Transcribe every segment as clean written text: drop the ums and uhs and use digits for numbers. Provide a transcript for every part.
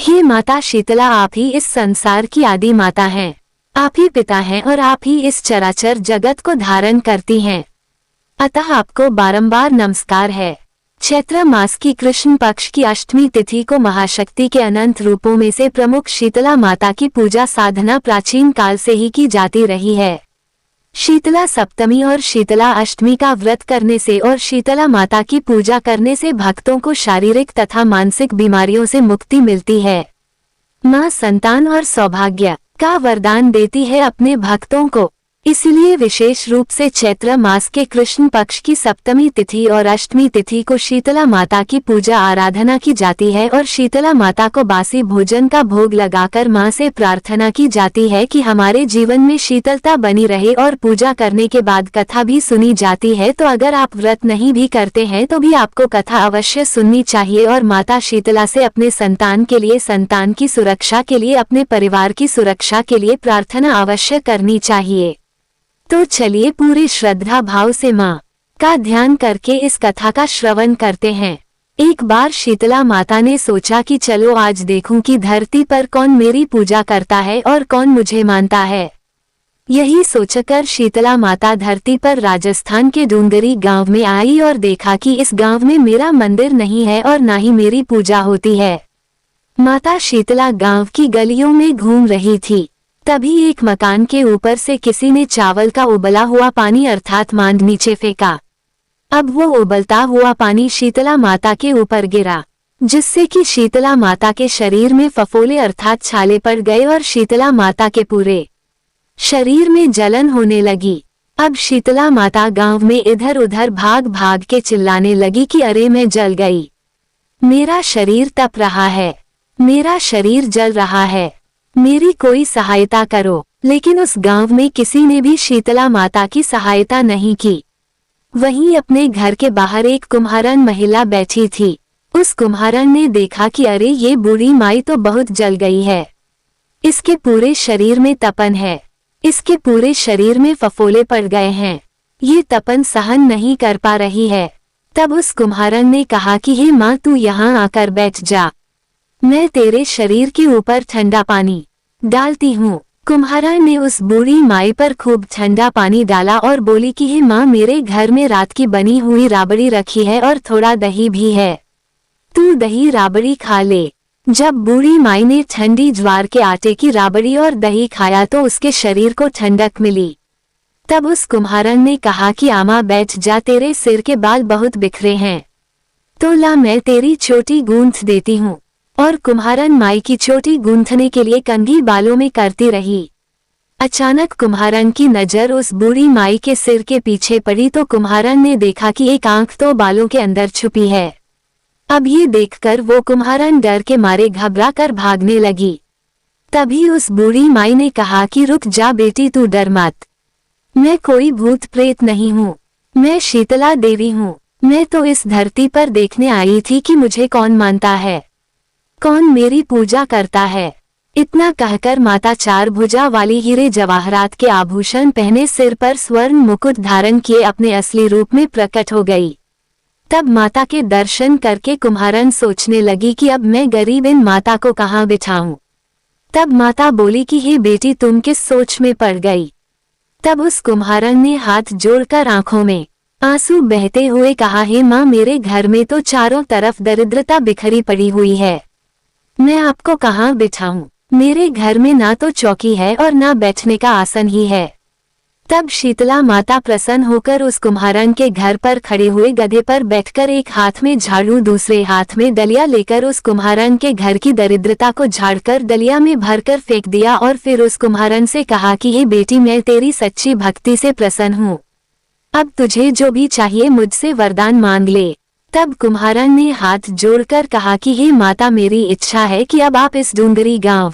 हे माता शीतला, आप ही इस संसार की आदि माता हैं, आप ही पिता हैं और आप ही इस चराचर जगत को धारण करती हैं, अतः आपको बारंबार नमस्कार है। चैत्र मास की कृष्ण पक्ष की अष्टमी तिथि को महाशक्ति के अनंत रूपों में से प्रमुख शीतला माता की पूजा साधना प्राचीन काल से ही की जाती रही है। शीतला सप्तमी और शीतला अष्टमी का व्रत करने से और शीतला माता की पूजा करने से भक्तों को शारीरिक तथा मानसिक बीमारियों से मुक्ति मिलती है। माँ संतान और सौभाग्य का वरदान देती है अपने भक्तों को, इसलिए विशेष रूप से चैत्र मास के कृष्ण पक्ष की सप्तमी तिथि और अष्टमी तिथि को शीतला माता की पूजा आराधना की जाती है और शीतला माता को बासी भोजन का भोग लगाकर माँ से प्रार्थना की जाती है कि हमारे जीवन में शीतलता बनी रहे। और पूजा करने के बाद कथा भी सुनी जाती है, तो अगर आप व्रत नहीं भी करते हैं तो भी आपको कथा अवश्य सुननी चाहिए और माता शीतला से अपने संतान के लिए, संतान की सुरक्षा के लिए, अपने परिवार की सुरक्षा के लिए प्रार्थना अवश्य करनी चाहिए। तो चलिए पूरी श्रद्धा भाव से माँ का ध्यान करके इस कथा का श्रवण करते हैं। एक बार शीतला माता ने सोचा कि चलो आज देखूं कि धरती पर कौन मेरी पूजा करता है और कौन मुझे मानता है। यही सोचकर शीतला माता धरती पर राजस्थान के डूंगरी गांव में आई और देखा कि इस गांव में मेरा मंदिर नहीं है और ना ही मेरी पूजा होती है। माता शीतला गांव की गलियों में घूम रही थी, तभी एक मकान के ऊपर से किसी ने चावल का उबला हुआ पानी अर्थात मांड नीचे फेंका। अब वो उबलता हुआ पानी शीतला माता के ऊपर गिरा, जिससे कि शीतला माता के शरीर में फफोले अर्थात छाले पड़ गए और शीतला माता के पूरे शरीर में जलन होने लगी। अब शीतला माता गांव में इधर उधर भाग भाग के चिल्लाने लगी कि अरे मैं जल गई, मेरा शरीर तप रहा है, मेरा शरीर जल रहा है, मेरी कोई सहायता करो। लेकिन उस गांव में किसी ने भी शीतला माता की सहायता नहीं की। वहीं अपने घर के बाहर एक कुम्हारन महिला बैठी थी। उस कुम्हारन ने देखा कि अरे ये बूढ़ी माई तो बहुत जल गई है, इसके पूरे शरीर में तपन है, इसके पूरे शरीर में फफोले पड़ गए हैं, ये तपन सहन नहीं कर पा रही है। तब उस कुम्हारन ने कहा कि हे माँ, तू यहाँ आकर बैठ जा, मैं तेरे शरीर के ऊपर ठंडा पानी डालती हूँ। कुम्हारन ने उस बूढ़ी माई पर खूब ठंडा पानी डाला और बोली कि हे माँ, मेरे घर में रात की बनी हुई राबड़ी रखी है और थोड़ा दही भी है, तू दही राबड़ी खा ले। जब बूढ़ी माई ने ठंडी ज्वार के आटे की राबड़ी और दही खाया तो उसके शरीर को ठंडक मिली। तब उस कुम्हारन ने कहा कि आमा बैठ जा, तेरे सिर के बाल बहुत बिखरे हैं, तो ला मैं तेरी चोटी गूंथ देती हूँ। और कुम्हारन माई की चोटी गूंथने के लिए कंघी बालों में करती रही। अचानक कुम्हारन की नजर उस बूढ़ी माई के सिर के पीछे पड़ी तो कुम्हारन ने देखा कि एक आंख तो बालों के अंदर छुपी है। अब ये देखकर वो कुम्हारन डर के मारे घबरा कर भागने लगी। तभी उस बूढ़ी माई ने कहा कि रुक जा बेटी, तू डर मत, मैं कोई भूत प्रेत नहीं हूँ, मैं शीतला देवी हूँ। मैं तो इस धरती पर देखने आई थी कि मुझे कौन मानता है, कौन मेरी पूजा करता है। इतना कहकर माता चार भुजा वाली हीरे जवाहरात के आभूषण पहने, सिर पर स्वर्ण मुकुट धारण किए अपने असली रूप में प्रकट हो गई। तब माता के दर्शन करके कुम्हारन सोचने लगी कि अब मैं गरीब इन माता को कहाँ बिठाऊं। तब माता बोली कि हे बेटी, तुम किस सोच में पड़ गई। तब उस कुम्हारन ने हाथ जोड़कर आंखों में आंसू बहते हुए कहा, हे माँ, मेरे घर में तो चारों तरफ दरिद्रता बिखरी पड़ी हुई है, मैं आपको कहाँ बिठाऊं। मेरे घर में ना तो चौकी है और ना बैठने का आसन ही है। तब शीतला माता प्रसन्न होकर उस कुम्हारन के घर पर खड़े हुए गधे पर बैठकर एक हाथ में झाड़ू दूसरे हाथ में डलिया लेकर उस कुम्हारन के घर की दरिद्रता को झाड़कर डलिया में भरकर फेंक दिया और फिर उस कुम्हारन से कहा कि हे बेटी, मैं तेरी सच्ची भक्ति से प्रसन्न हूँ, अब तुझे जो भी चाहिए मुझसे वरदान मांग ले। तब कुम्हारन ने हाथ जोड़कर कहा कि हे माता, मेरी इच्छा है कि अब आप इस डूंगरी गांव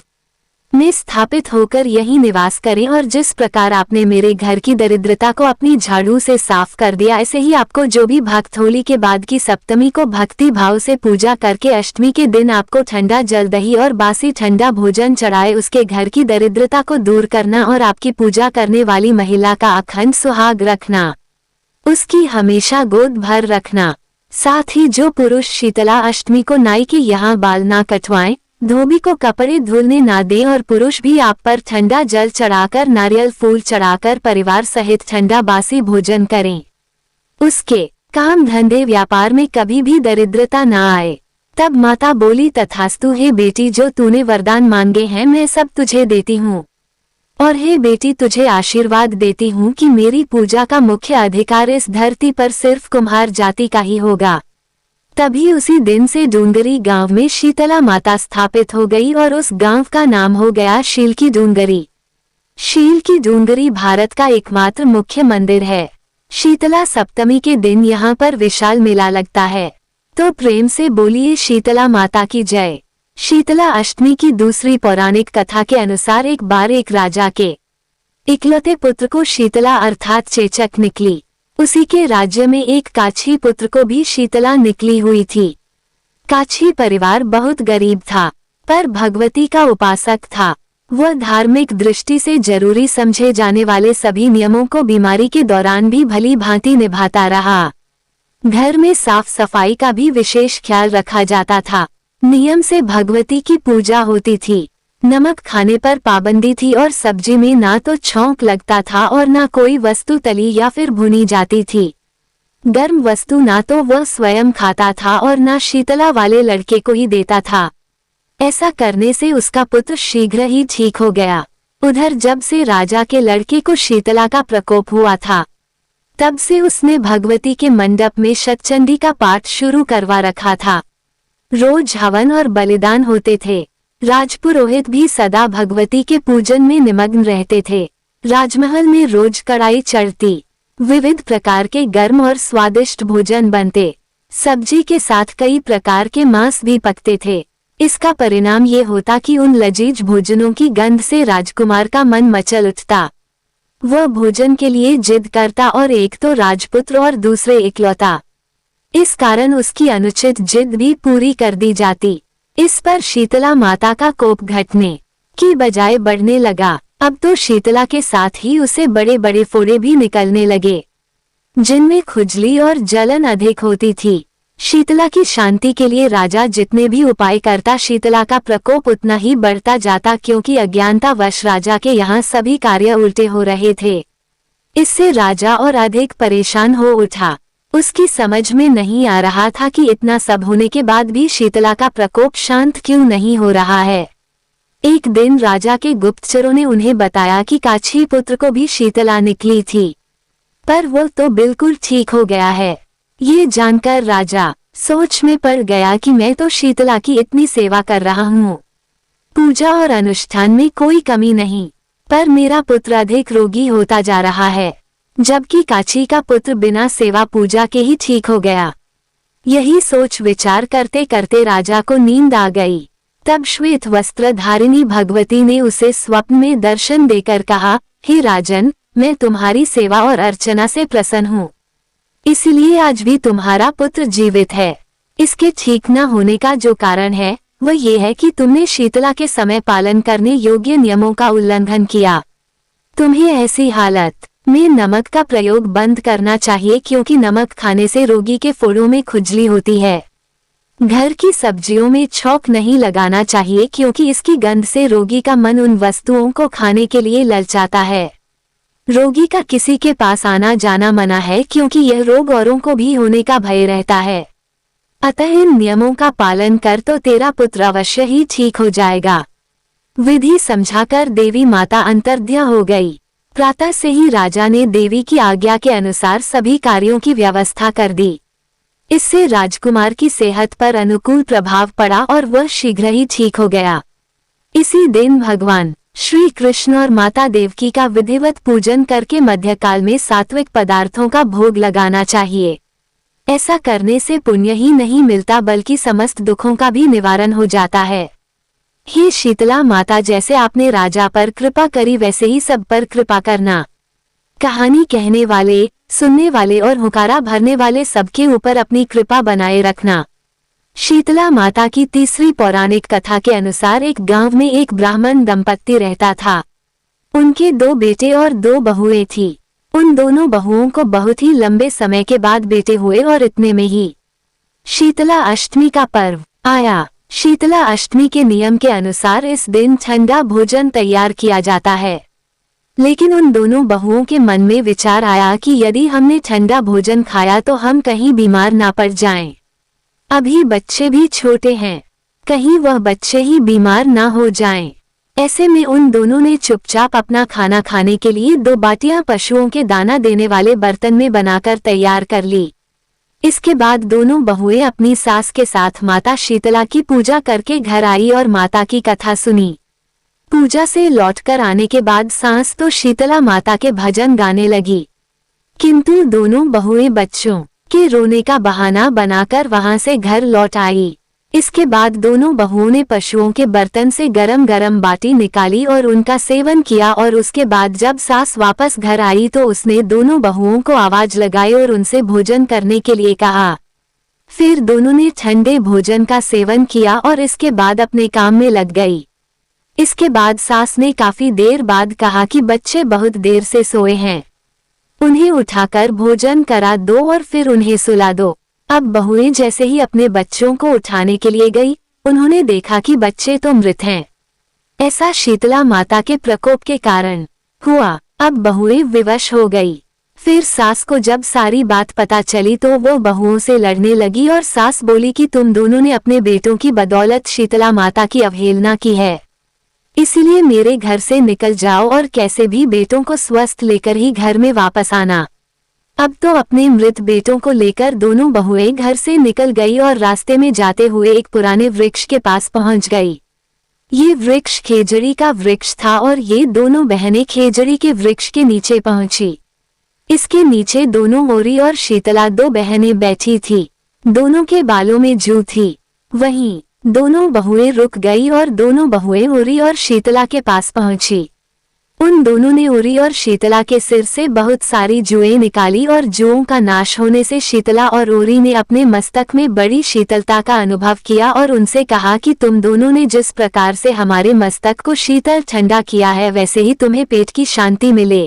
में स्थापित होकर यहीं निवास करें और जिस प्रकार आपने मेरे घर की दरिद्रता को अपनी झाड़ू से साफ कर दिया, ऐसे ही आपको जो भी भक्त होली के बाद की सप्तमी को भक्ति भाव से पूजा करके अष्टमी के दिन आपको ठंडा जल, दही और बासी ठंडा भोजन चढ़ाए, उसके घर की दरिद्रता को दूर करना और आपकी पूजा करने वाली महिला का अखंड सुहाग रखना, उसकी हमेशा गोद भर रखना। साथ ही जो पुरुष शीतला अष्टमी को नाई के यहाँ बाल ना कटवाएं, धोबी को कपड़े धुलने ना दे और पुरुष भी आप पर ठंडा जल चढ़ाकर नारियल फूल चढ़ाकर परिवार सहित ठंडा बासी भोजन करें। उसके काम धंधे व्यापार में कभी भी दरिद्रता ना आए। तब माता बोली, तथास्तु हे बेटी, जो तूने वरदान मांगे हैं मैं सब तुझे देती हूँ। और हे बेटी, तुझे आशीर्वाद देती हूँ कि मेरी पूजा का मुख्य अधिकार इस धरती पर सिर्फ कुम्हार जाति का ही होगा। तभी उसी दिन से डूंगरी गांव में शीतला माता स्थापित हो गई और उस गांव का नाम हो गया शील की डूंगरी। शील की डूंगरी भारत का एकमात्र मुख्य मंदिर है। शीतला सप्तमी के दिन यहाँ पर विशाल मेला लगता है। तो प्रेम से बोलिए शीतला माता की जय। शीतला अष्टमी की दूसरी पौराणिक कथा के अनुसार एक बार एक राजा के इकलौते पुत्र को शीतला अर्थात चेचक निकली। उसी के राज्य में एक काछी पुत्र को भी शीतला निकली हुई थी। काछी परिवार बहुत गरीब था पर भगवती का उपासक था। वह धार्मिक दृष्टि से जरूरी समझे जाने वाले सभी नियमों को बीमारी के दौरान भी भली भांति निभाता रहा। घर में साफ सफाई का भी विशेष ख्याल रखा जाता था। नियम से भगवती की पूजा होती थी। नमक खाने पर पाबंदी थी और सब्जी में ना तो छौंक लगता था और ना कोई वस्तु तली या फिर भुनी जाती थी। गर्म वस्तु ना तो वह स्वयं खाता था और ना शीतला वाले लड़के को ही देता था। ऐसा करने से उसका पुत्र शीघ्र ही ठीक हो गया। उधर जब से राजा के लड़के को शीतला का प्रकोप हुआ था तब से उसने भगवती के मंडप में शतचंडी का पाठ शुरू करवा रखा था। रोज हवन और बलिदान होते थे। राजपुरोहित भी सदा भगवती के पूजन में निमग्न रहते थे। राजमहल में रोज कढ़ाई चढ़ती, विविध प्रकार के गर्म और स्वादिष्ट भोजन बनते। सब्जी के साथ कई प्रकार के मांस भी पकते थे। इसका परिणाम ये होता कि उन लजीज भोजनों की गंध से राजकुमार का मन मचल उठता। वह भोजन के लिए जिद करता और एक तो राजपुत्र और दूसरे इकलौता। इस कारण उसकी अनुचित जिद भी पूरी कर दी जाती। इस पर शीतला माता का कोप घटने की बजाय बढ़ने लगा। अब तो शीतला के साथ ही उसे बड़े बड़े फोड़े भी निकलने लगे जिनमें खुजली और जलन अधिक होती थी। शीतला की शांति के लिए राजा जितने भी उपाय करता शीतला का प्रकोप उतना ही बढ़ता जाता, क्योंकि अज्ञानतावश राजा के यहाँ सभी कार्य उल्टे हो रहे थे। इससे राजा और अधिक परेशान हो उठा। उसकी समझ में नहीं आ रहा था कि इतना सब होने के बाद भी शीतला का प्रकोप शांत क्यों नहीं हो रहा है। एक दिन राजा के गुप्तचरों ने उन्हें बताया कि काछी पुत्र को भी शीतला निकली थी, पर वो तो बिल्कुल ठीक हो गया है। ये जानकर राजा सोच में पड़ गया कि मैं तो शीतला की इतनी सेवा कर रहा हूँ, पूजा और अनुष्ठान में कोई कमी नहीं, पर मेरा पुत्र अधिक रोगी होता जा रहा है, जबकि काछी का पुत्र बिना सेवा पूजा के ही ठीक हो गया। यही सोच विचार करते करते राजा को नींद आ गई। तब श्वेत वस्त्र धारिणी भगवती ने उसे स्वप्न में दर्शन देकर कहा, हे राजन, मैं तुम्हारी सेवा और अर्चना से प्रसन्न हूँ, इसलिए आज भी तुम्हारा पुत्र जीवित है। इसके ठीक न होने का जो कारण है वह ये है कि तुमने शीतला के समय पालन करने योग्य नियमों का उल्लंघन किया। तुम्हें ऐसी हालत में नमक का प्रयोग बंद करना चाहिए, क्योंकि नमक खाने से रोगी के फोड़ों में खुजली होती है। घर की सब्जियों में छौंक नहीं लगाना चाहिए, क्योंकि इसकी गंध से रोगी का मन उन वस्तुओं को खाने के लिए ललचाता है। रोगी का किसी के पास आना जाना मना है, क्योंकि यह रोग औरों को भी होने का भय रहता है। अतः इन नियमों का पालन कर तो तेरा पुत्र अवश्य ही ठीक हो जाएगा। विधि समझाकर देवी माता अंतर्ध्य हो गई। प्रातः से ही राजा ने देवी की आज्ञा के अनुसार सभी कार्यों की व्यवस्था कर दी। इससे राजकुमार की सेहत पर अनुकूल प्रभाव पड़ा और वह शीघ्र ही ठीक हो गया। इसी दिन भगवान श्री कृष्ण और माता देवकी का विधिवत पूजन करके मध्यकाल में सात्विक पदार्थों का भोग लगाना चाहिए। ऐसा करने से पुण्य ही नहीं मिलता, बल्कि समस्त दुखों का भी निवारण हो जाता है। हे शीतला माता, जैसे आपने राजा पर कृपा करी वैसे ही सब पर कृपा करना। कहानी कहने वाले, सुनने वाले और हुकारा भरने वाले सबके ऊपर अपनी कृपा बनाए रखना। शीतला माता की तीसरी पौराणिक कथा के अनुसार एक गांव में एक ब्राह्मण दंपत्ति रहता था। उनके 2 बेटे और 2 बहुएं थी। उन दोनों बहुओं को बहुत ही लंबे समय के बाद बेटे हुए और इतने में ही शीतला अष्टमी का पर्व आया। शीतला अष्टमी के नियम के अनुसार इस दिन ठंडा भोजन तैयार किया जाता है। लेकिन उन दोनों बहुओं के मन में विचार आया कि यदि हमने ठंडा भोजन खाया तो हम कहीं बीमार ना पड़ जाएं। अभी बच्चे भी छोटे हैं, कहीं वह बच्चे ही बीमार ना हो जाएं। ऐसे में उन दोनों ने चुपचाप अपना खाना खाने के लिए 2 बाटियां पशुओं के दाना देने वाले बर्तन में बनाकर तैयार कर ली। इसके बाद दोनों बहुएं अपनी सास के साथ माता शीतला की पूजा करके घर आई और माता की कथा सुनी। पूजा से लौटकर आने के बाद सास तो शीतला माता के भजन गाने लगी, किंतु दोनों बहुएं बच्चों के रोने का बहाना बनाकर वहां से घर लौट आई। इसके बाद दोनों बहुओं ने पशुओं के बर्तन से गरम गरम बाटी निकाली और उनका सेवन किया और उसके बाद जब सास वापस घर आई तो उसने दोनों बहुओं को आवाज लगाई और उनसे भोजन करने के लिए कहा। फिर दोनों ने ठंडे भोजन का सेवन किया और इसके बाद अपने काम में लग गई। इसके बाद सास ने काफी देर बाद कहा कि बच्चे बहुत देर से सोए हैं, उन्हें उठाकर भोजन करा दो और फिर उन्हें सुला दो। अब बहुएं जैसे ही अपने बच्चों को उठाने के लिए गई, उन्होंने देखा कि बच्चे तो मृत हैं। ऐसा शीतला माता के प्रकोप के कारण हुआ। अब बहुएं विवश हो गई। फिर सास को जब सारी बात पता चली तो वो बहुओं से लड़ने लगी और सास बोली कि तुम दोनों ने अपने बेटों की बदौलत शीतला माता की अवहेलना की है, इसलिए मेरे घर से निकल जाओ और कैसे भी बेटों को स्वस्थ लेकर ही घर में वापस आना। अब तो अपने मृत बेटों को लेकर दोनों बहुएं घर से निकल गई और रास्ते में जाते हुए एक पुराने वृक्ष के पास पहुंच गई। ये वृक्ष खेजड़ी का वृक्ष था और ये दोनों बहनें खेजड़ी के वृक्ष के नीचे पहुंची। इसके नीचे दोनों ओरी और शीतला 2 बहनें बैठी थी। दोनों के बालों में जू थी। वहीं दोनों बहुएं रुक गई और दोनों बहुएं ओरी और शीतला के पास पहुंची। उन दोनों ने ओरी और शीतला के सिर से बहुत सारी जुएं निकाली और जुओं का नाश होने से शीतला और ओरी ने अपने मस्तक में बड़ी शीतलता का अनुभव किया और उनसे कहा कि तुम दोनों ने जिस प्रकार से हमारे मस्तक को शीतल ठंडा किया है वैसे ही तुम्हें पेट की शांति मिले।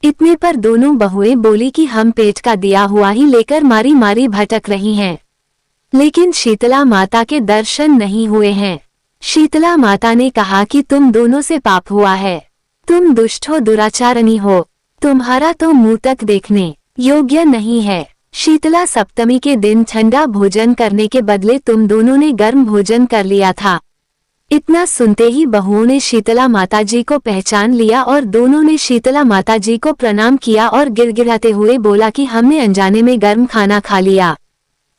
इतने पर दोनों बहुएं बोली कि हम पेट का दिया हुआ ही लेकर मारी मारी भटक रही हैं, लेकिन शीतला माता के दर्शन नहीं हुए हैं। शीतला माता ने कहा कि तुम दोनों से पाप हुआ है, तुम दुष्ट हो, दुराचारणी हो, तुम्हारा तो मुंह तक देखने योग्य नहीं है। शीतला सप्तमी के दिन ठंडा भोजन करने के बदले तुम दोनों ने गर्म भोजन कर लिया था। इतना सुनते ही बहुओं ने शीतला माताजी को पहचान लिया और दोनों ने शीतला माताजी को प्रणाम किया और गिड़गिड़ाते हुए बोला कि हमने अनजाने में गर्म खाना खा लिया,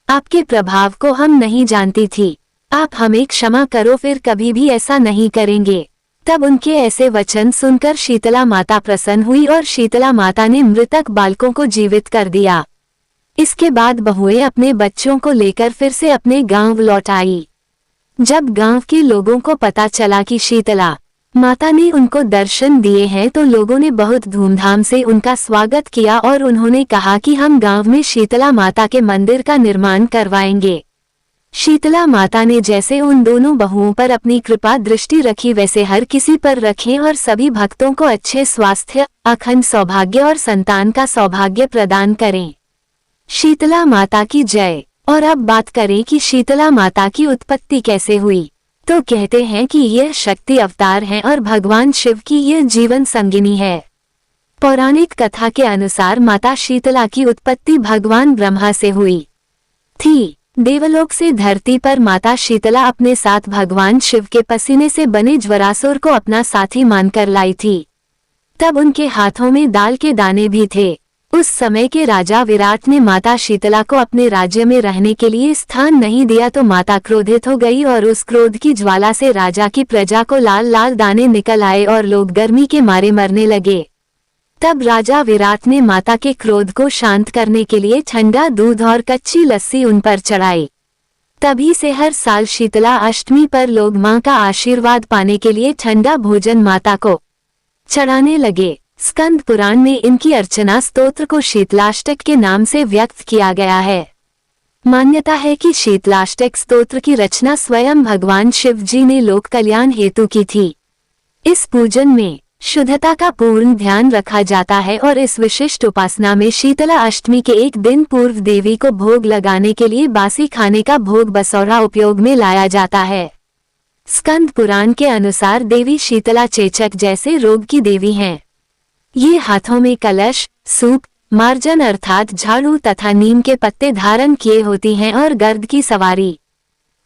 आपके प्रभाव को हम नहीं जानती थी, आप हमें क्षमा करो, फिर कभी भी ऐसा नहीं करेंगे। तब उनके ऐसे वचन सुनकर शीतला माता प्रसन्न हुई और शीतला माता ने मृतक बालकों को जीवित कर दिया। इसके बाद बहुएं अपने बच्चों को लेकर फिर से अपने गांव लौट आई। जब गांव के लोगों को पता चला कि शीतला माता ने उनको दर्शन दिए हैं तो लोगों ने बहुत धूमधाम से उनका स्वागत किया और उन्होंने कहा कि हम गांव में शीतला माता के मंदिर का निर्माण करवाएंगे। शीतला माता ने जैसे उन दोनों बहुओं पर अपनी कृपा दृष्टि रखी वैसे हर किसी पर रखें और सभी भक्तों को अच्छे स्वास्थ्य, अखंड सौभाग्य और संतान का सौभाग्य प्रदान करें। शीतला माता की जय। और अब बात करें कि शीतला माता की उत्पत्ति कैसे हुई, तो कहते हैं कि यह शक्ति अवतार हैं और भगवान शिव की यह जीवन संगिनी है। पौराणिक कथा के अनुसार माता शीतला की उत्पत्ति भगवान ब्रह्मा से हुई थी। देवलोक से धरती पर माता शीतला अपने साथ भगवान शिव के पसीने से बने ज्वरासुर को अपना साथी मानकर लाई थी। तब उनके हाथों में दाल के दाने भी थे। उस समय के राजा विराट ने माता शीतला को अपने राज्य में रहने के लिए स्थान नहीं दिया तो माता क्रोधित हो गई और उस क्रोध की ज्वाला से राजा की प्रजा को लाल लाल दाने निकल आए और लोग गर्मी के मारे मरने लगे। तब राजा विराट ने माता के क्रोध को शांत करने के लिए ठंडा दूध और कच्ची लस्सी उन पर चढ़ाई। तभी से हर साल शीतला अष्टमी पर लोग मां का आशीर्वाद पाने के लिए ठंडा भोजन माता को चढ़ाने लगे। स्कंद पुराण में इनकी अर्चना स्तोत्र को शीतलाष्टक के नाम से व्यक्त किया गया है। मान्यता है कि शीतलाष्टक स्तोत्र की रचना स्वयं भगवान शिव जी ने लोक कल्याण हेतु की थी। इस पूजन में शुद्धता का पूर्ण ध्यान रखा जाता है और इस विशिष्ट उपासना में शीतला अष्टमी के एक दिन पूर्व देवी को भोग लगाने के लिए बासी खाने का भोग बसौरा उपयोग में लाया जाता है। स्कंद पुराण के अनुसार देवी शीतला चेचक जैसे रोग की देवी हैं। ये हाथों में कलश, सूप, मार्जन अर्थात झाड़ू तथा नीम के पत्ते धारण किए होती हैं और गर्द की सवारी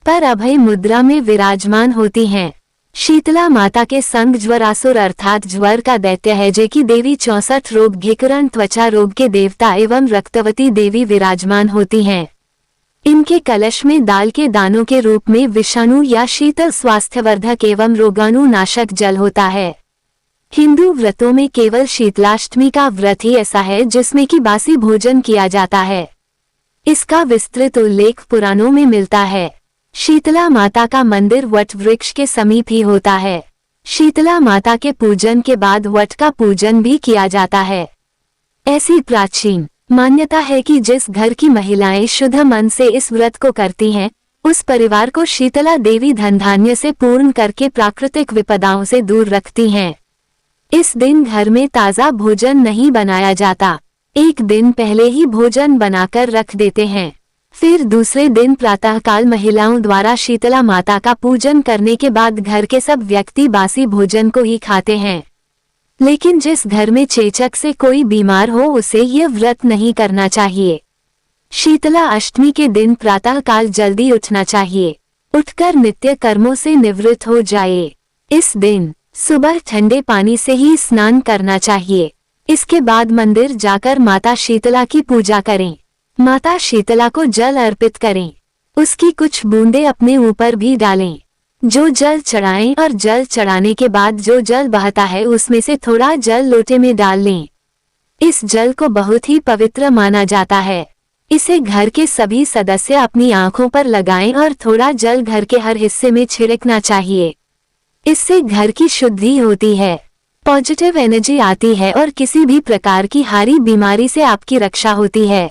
पर अभय मुद्रा में विराजमान होती हैं। शीतला माता के संग ज्वरासुर अर्थात ज्वर का दैत्य है जे की देवी 64 रोग घिकरण त्वचा रोग के देवता एवं रक्तवती देवी विराजमान होती हैं। इनके कलश में दाल के दानों के रूप में विषाणु या शीतल स्वास्थ्यवर्धक एवं रोगाणु नाशक जल होता है। हिंदू व्रतों में केवल शीतलाष्टमी का व्रत ही ऐसा है जिसमें कि बासी भोजन किया जाता है। इसका विस्तृत उल्लेख पुराणों में मिलता है। शीतला माता का मंदिर वट वृक्ष के समीप ही होता है। शीतला माता के पूजन के बाद वट का पूजन भी किया जाता है। ऐसी प्राचीन मान्यता है कि जिस घर की महिलाएं शुद्ध मन से इस व्रत को करती हैं, उस परिवार को शीतला देवी धन धान्य से पूर्ण करके प्राकृतिक विपदाओं से दूर रखती हैं। इस दिन घर में ताज़ा भोजन नहीं बनाया जाता। एक दिन पहले ही भोजन बनाकर रख देते हैं। फिर दूसरे दिन प्रातःकाल महिलाओं द्वारा शीतला माता का पूजन करने के बाद घर के सब व्यक्ति बासी भोजन को ही खाते हैं। लेकिन जिस घर में चेचक से कोई बीमार हो उसे यह व्रत नहीं करना चाहिए। शीतला अष्टमी के दिन प्रातःकाल जल्दी उठना चाहिए। उठकर नित्य कर्मों से निवृत्त हो जाए। इस दिन सुबह ठंडे पानी से ही स्नान करना चाहिए। इसके बाद मंदिर जाकर माता शीतला की पूजा करें। माता शीतला को जल अर्पित करें। उसकी कुछ बूंदें अपने ऊपर भी डालें। जो जल चढ़ाएं और जल चढ़ाने के बाद जो जल बहता है उसमें से थोड़ा जल लोटे में डाल लें। इस जल को बहुत ही पवित्र माना जाता है। इसे घर के सभी सदस्य अपनी आंखों पर लगाएं और थोड़ा जल घर के हर हिस्से में छिड़कना चाहिए। इससे घर की शुद्धि होती है, पॉजिटिव एनर्जी आती है और किसी भी प्रकार की हारी बीमारी से आपकी रक्षा होती है।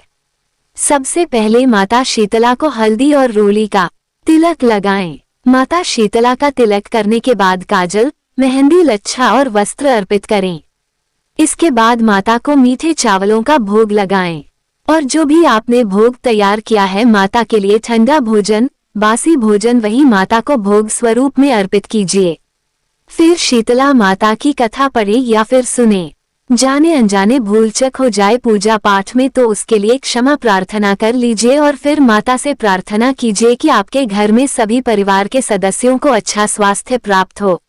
सबसे पहले माता शीतला को हल्दी और रोली का तिलक लगाएं। माता शीतला का तिलक करने के बाद काजल, मेहंदी, लच्छा और वस्त्र अर्पित करें। इसके बाद माता को मीठे चावलों का भोग लगाएं और जो भी आपने भोग तैयार किया है माता के लिए ठंडा भोजन, बासी भोजन वही माता को भोग स्वरूप में अर्पित कीजिए। फिर शीतला माता की कथा पढ़ें या फिर सुने। जाने अनजाने भूलचक हो जाए पूजा पाठ में तो उसके लिए क्षमा प्रार्थना कर लीजिए और फिर माता से प्रार्थना कीजिए कि आपके घर में सभी परिवार के सदस्यों को अच्छा स्वास्थ्य प्राप्त हो,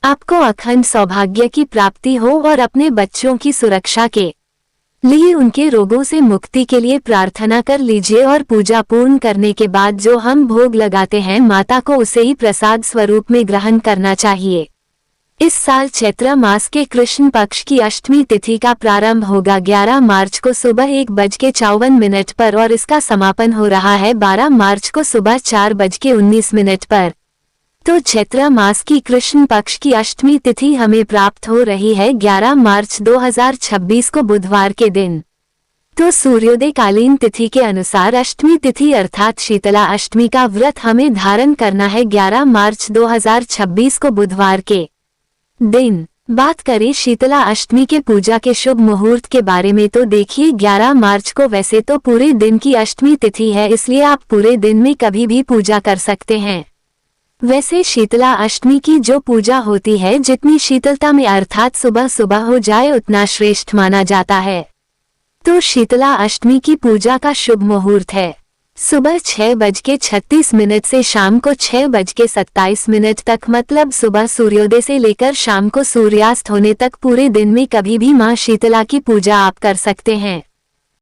आपको अखंड सौभाग्य की प्राप्ति हो और अपने बच्चों की सुरक्षा के लिए उनके रोगों से मुक्ति के लिए प्रार्थना कर लीजिए। और पूजा पूर्ण करने के बाद जो हम भोग लगाते हैं माता को उसे ही प्रसाद स्वरूप में ग्रहण करना चाहिए। इस साल चैत्र मास के कृष्ण पक्ष की अष्टमी तिथि का प्रारंभ होगा 11 मार्च को सुबह 1:54 पर और इसका समापन हो रहा है 12 मार्च को सुबह 4:19 पर। तो चैत्र मास की कृष्ण पक्ष की अष्टमी तिथि हमें प्राप्त हो रही है 11 मार्च 2026 को बुधवार के दिन। तो सूर्योदय कालीन तिथि के अनुसार अष्टमी तिथि अर्थात शीतला अष्टमी का व्रत हमें धारण करना है 11 मार्च 2026 को बुधवार के दिन। बात करें शीतला अष्टमी के पूजा के शुभ मुहूर्त के बारे में तो देखिए 11 मार्च को वैसे तो पूरे दिन की अष्टमी तिथि है, इसलिए आप पूरे दिन में कभी भी पूजा कर सकते हैं। वैसे शीतला अष्टमी की जो पूजा होती है जितनी शीतलता में अर्थात सुबह सुबह हो जाए उतना श्रेष्ठ माना जाता है। तो शीतला अष्टमी की पूजा का शुभ मुहूर्त है सुबह 6:36 से शाम को 6:27 तक, मतलब सुबह सूर्योदय से लेकर शाम को सूर्यास्त होने तक पूरे दिन में कभी भी मां शीतला की पूजा आप कर सकते हैं।